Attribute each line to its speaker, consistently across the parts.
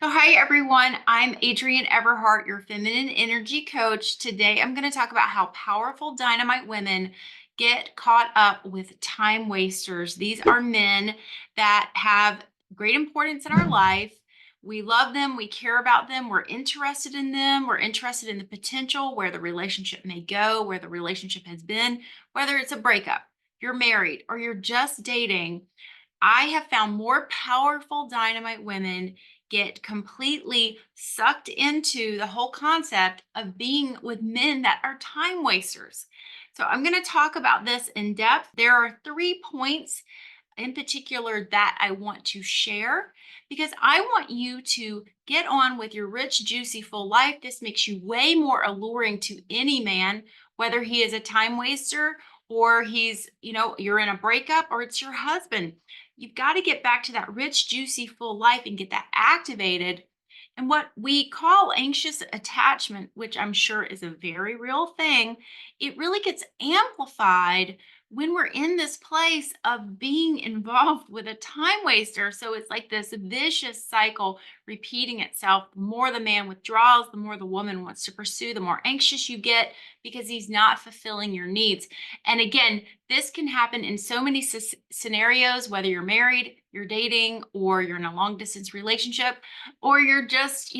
Speaker 1: So, hi everyone. I'm Adrienne Everheart, your feminine energy coach. Today, I'm going to talk about how powerful dynamite women get caught up with time wasters. These are men that have great importance in our life. We love them, we care about them, we're interested in them, we're interested in the potential, where the relationship may go, where the relationship has been, whether it's a breakup, you're married, or you're just dating. I have found more powerful dynamite women get completely sucked into the whole concept of being with men that are time wasters. So, I'm going to talk about this in depth. There are 3 points in particular that I want to share because I want you to get on with your rich, juicy, full life. This makes you way more alluring to any man, whether he is a time waster or you're in a breakup or it's your husband. You've got to get back to that rich, juicy, full life and get that activated. And what we call anxious attachment, which I'm sure is a very real thing, it really gets amplified when we're in this place of being involved with a time waster. So it's like this vicious cycle repeating itself. The more the man withdraws, the more the woman wants to pursue, the more anxious you get because he's not fulfilling your needs. And again, this can happen in so many scenarios, whether you're married, you're dating, or you're in a long distance relationship, or you're just,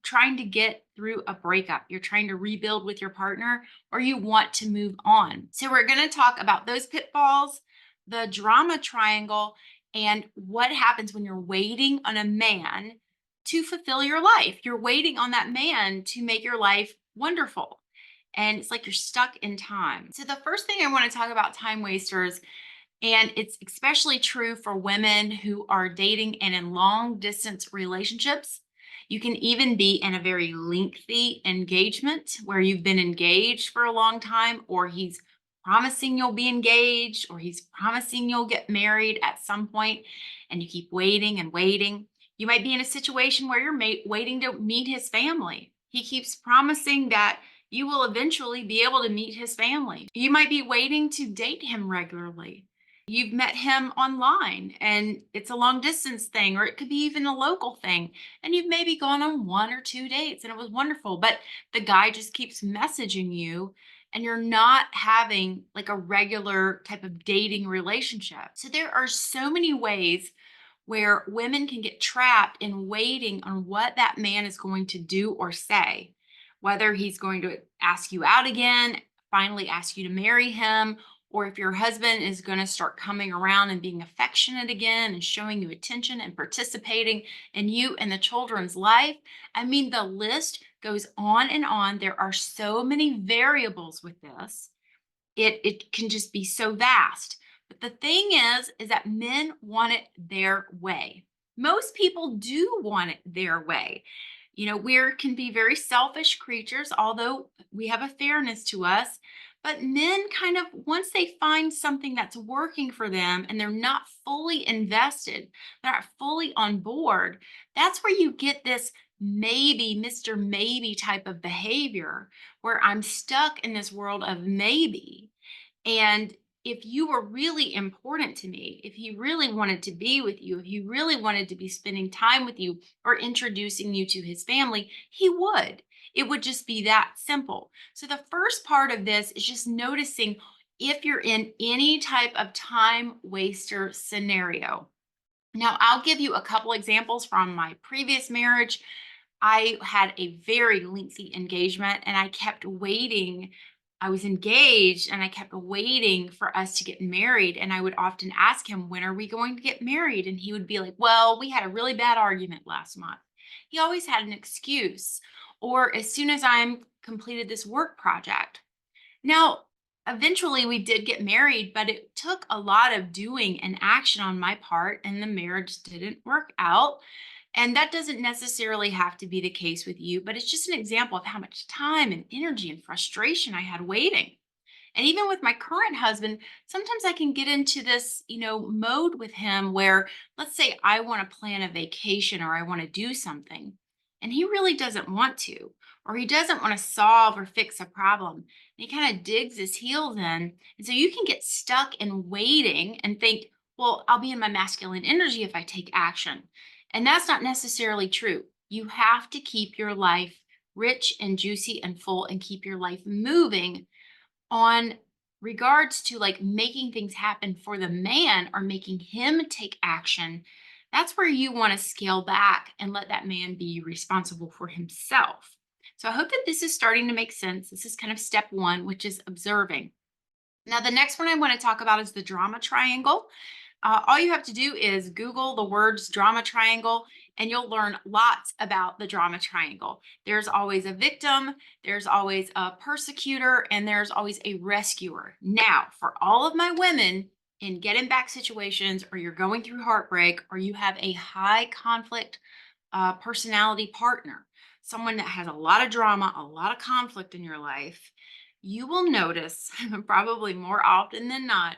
Speaker 1: trying to get through a breakup. You're trying to rebuild with your partner or you want to move on. So, we're going to talk about those pitfalls, the drama triangle, and what happens when you're waiting on a man to fulfill your life. You're waiting on that man to make your life wonderful. And it's like you're stuck in time. So, the first thing I want to talk about time wasters, and it's especially true for women who are dating and in long distance relationships. You can even be in a very lengthy engagement where you've been engaged for a long time, or he's promising you'll be engaged, or he's promising you'll get married at some point, and you keep waiting and waiting. You might be in a situation where you're waiting to meet his family. He keeps promising that you will eventually be able to meet his family. You might be waiting to date him regularly. You've met him online and it's a long distance thing, or it could be even a local thing. And you've maybe gone on 1 or 2 dates and it was wonderful, but the guy just keeps messaging you and you're not having like a regular type of dating relationship. So there are so many ways where women can get trapped in waiting on what that man is going to do or say, whether he's going to ask you out again, finally ask you to marry him, or if your husband is going to start coming around and being affectionate again and showing you attention and participating in you and the children's life. I mean, the list goes on and on. There are so many variables with this. It can just be so vast. But the thing is that men want it their way. Most people do want it their way. We can be very selfish creatures, although we have a fairness to us. But men kind of, once they find something that's working for them and they're not fully invested, they're not fully on board, that's where you get this maybe, Mr. Maybe type of behavior where I'm stuck in this world of maybe. And if you were really important to me, if he really wanted to be with you, if he really wanted to be spending time with you or introducing you to his family, he would. It would just be that simple. So, the first part of this is just noticing if you're in any type of time waster scenario. Now, I'll give you a couple examples from my previous marriage. I had a very lengthy engagement and I kept waiting. I was engaged and I kept waiting for us to get married. And I would often ask him, when are we going to get married? And he would be like, well, we had a really bad argument last month. He always had an excuse. Or as soon as I'm completed this work project. Now, eventually we did get married, but it took a lot of doing and action on my part, and the marriage didn't work out. And that doesn't necessarily have to be the case with you, but it's just an example of how much time and energy and frustration I had waiting. And even with my current husband, sometimes I can get into this, mode with him where, let's say I want to plan a vacation or I want to do something, and he really doesn't want to, or he doesn't want to solve or fix a problem. And he kind of digs his heels in. And so you can get stuck in waiting and think, well, I'll be in my masculine energy if I take action. And that's not necessarily true. You have to keep your life rich and juicy and full and keep your life moving on regards to like making things happen for the man or making him take action. That's where you want to scale back and let that man be responsible for himself. So I hope that this is starting to make sense. This is kind of step one, which is observing. Now, the next one I want to talk about is the drama triangle. All you have to do is Google the words drama triangle, and you'll learn lots about the drama triangle. There's always a victim, there's always a persecutor, and there's always a rescuer. Now, for all of my women in getting back situations, or you're going through heartbreak, or you have a high conflict personality partner, someone that has a lot of drama, a lot of conflict in your life, you will notice probably more often than not,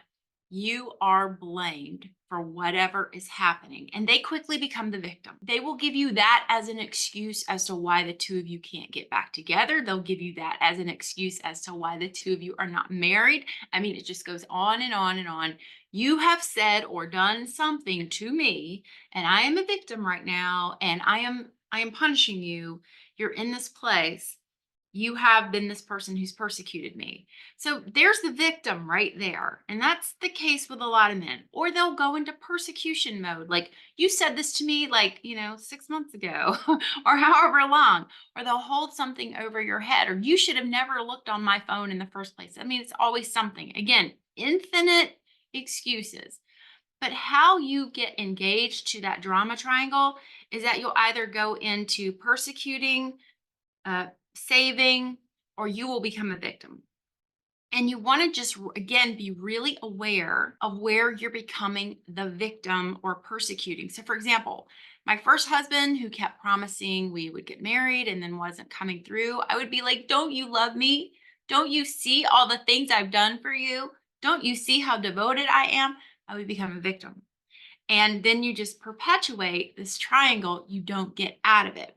Speaker 1: you are blamed for whatever is happening. And they quickly become the victim. They will give you that as an excuse as to why the two of you can't get back together. They'll give you that as an excuse as to why the two of you are not married. I mean, it just goes on and on and on. You have said or done something to me, and I am a victim right now, and I am punishing you. You're in this place. You have been this person who's persecuted me. So there's the victim right there. And that's the case with a lot of men. Or they'll go into persecution mode. Like, you said this to me, like, 6 months ago, or however long. Or they'll hold something over your head, or you should have never looked on my phone in the first place. I mean, it's always something. Again, infinite excuses. But how you get engaged to that drama triangle is that you'll either go into persecuting, saving, or you will become a victim. And you want to just, again, be really aware of where you're becoming the victim or persecuting. So, for example, my first husband who kept promising we would get married and then wasn't coming through, I would be like, don't you love me? Don't you see all the things I've done for you? Don't you see how devoted I am? I would become a victim. And then you just perpetuate this triangle, you don't get out of it.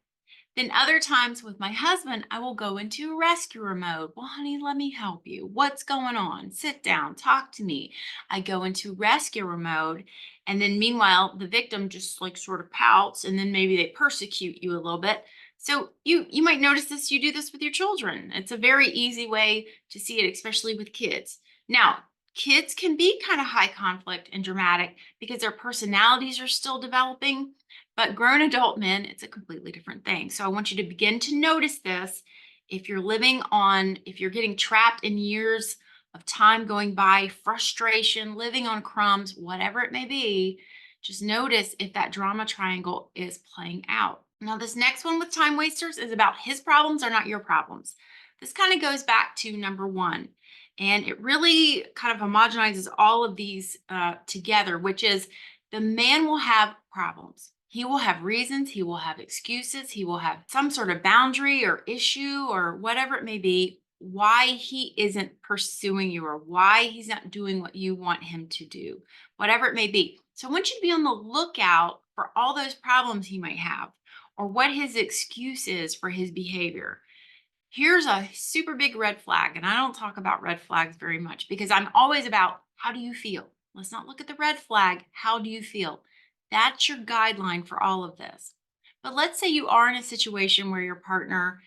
Speaker 1: Then other times with my husband, I will go into rescuer mode. Well, honey, let me help you. What's going on? Sit down, talk to me. I go into rescuer mode. And then meanwhile, the victim just like sort of pouts, and then maybe they persecute you a little bit. So you might notice this, you do this with your children. It's a very easy way to see it, especially with kids. Now, kids can be kind of high conflict and dramatic because their personalities are still developing. But grown adult men, it's a completely different thing. So I want you to begin to notice this. If you're getting trapped in years of time going by, frustration, living on crumbs, whatever it may be, just notice if that drama triangle is playing out. Now, this next one with time wasters is about his problems are not your problems. This kind of goes back to number one. And it really kind of homogenizes all of these together, which is the man will have problems. He will have reasons, he will have excuses, he will have some sort of boundary or issue or whatever it may be, why he isn't pursuing you or why he's not doing what you want him to do, whatever it may be. So I want you to be on the lookout for all those problems he might have or what his excuse is for his behavior. Here's a super big red flag, and I don't talk about red flags very much because I'm always about how do you feel? Let's not look at the red flag. How do you feel? That's your guideline for all of this. But let's say you are in a situation where your partner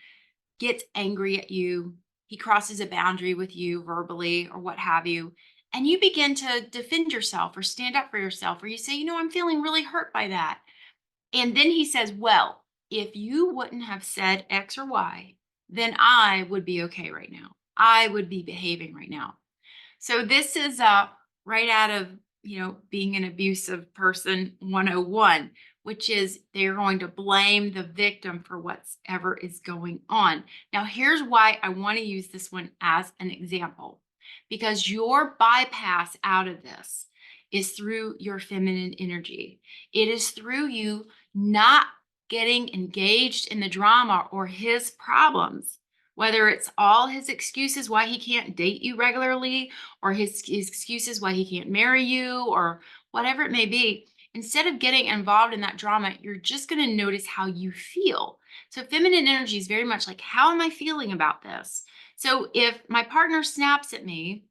Speaker 1: gets angry at you, he crosses a boundary with you verbally or what have you, and you begin to defend yourself or stand up for yourself, or you say, I'm feeling really hurt by that. And then he says, well, if you wouldn't have said X or Y, then I would be okay right now. I would be behaving right now. So this is right out of, being an abusive person 101, which is they're going to blame the victim for whatever is going on. Now, here's why I want to use this one as an example, because your bypass out of this is through your feminine energy. It is through you not getting engaged in the drama or his problems, whether it's all his excuses why he can't date you regularly or his excuses why he can't marry you or whatever it may be. Instead of getting involved in that drama, you're just going to notice how you feel. So feminine energy is very much like, how am I feeling about this? So if my partner snaps at me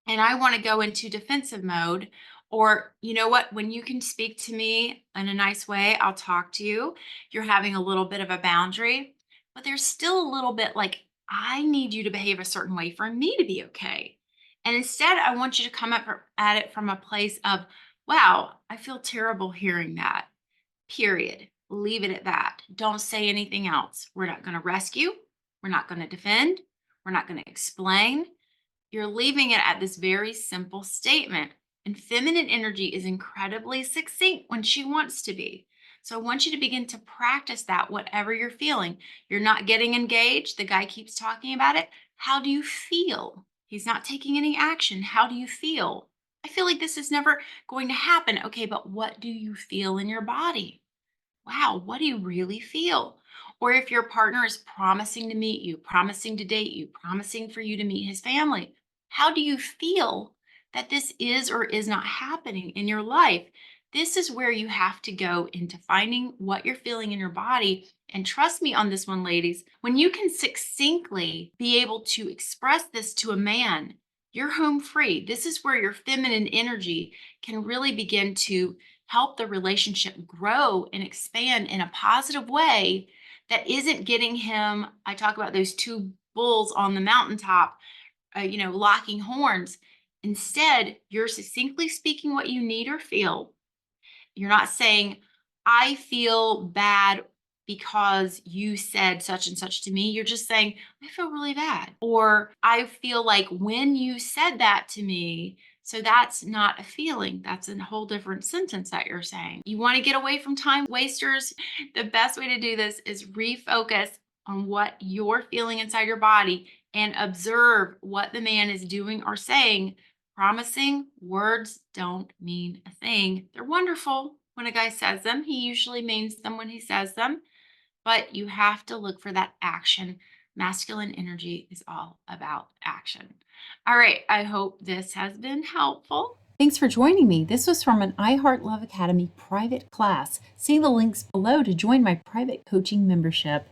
Speaker 1: and I want to go into defensive mode, Or, you know what, when you can speak to me in a nice way, I'll talk to you. You're having a little bit of a boundary, but there's still a little bit like, I need you to behave a certain way for me to be okay. And instead, I want you to come up at it from a place of, wow, I feel terrible hearing that. Period. Leave it at that. Don't say anything else. We're not going to rescue. We're not going to defend. We're not going to explain. You're leaving it at this very simple statement. And feminine energy is incredibly succinct when she wants to be. So I want you to begin to practice that, whatever you're feeling. You're not getting engaged. The guy keeps talking about it. How do you feel? He's not taking any action. How do you feel? I feel like this is never going to happen. Okay, but what do you feel in your body? Wow, what do you really feel? Or if your partner is promising to meet you, promising to date you, promising for you to meet his family, how do you feel that this is or is not happening in your life? This is where you have to go into finding what you're feeling in your body. And trust me on this one, ladies, when you can succinctly be able to express this to a man, you're home free. This is where your feminine energy can really begin to help the relationship grow and expand in a positive way that isn't getting him. I talk about those two bulls on the mountaintop, locking horns. Instead, you're succinctly speaking what you need or feel. You're not saying, I feel bad because you said such and such to me. You're just saying, I feel really bad. Or I feel like when you said that to me, so that's not a feeling. That's a whole different sentence that you're saying. You want to get away from time wasters? The best way to do this is refocus on what you're feeling inside your body and observe what the man is doing or saying. Promising words don't mean a thing. They're wonderful when a guy says them. He usually means them when he says them, but you have to look for that action. Masculine energy is all about action. All right, I hope this has been helpful.
Speaker 2: Thanks for joining me. This was from an I Heart Love Academy private class. See the links below to join my private coaching membership.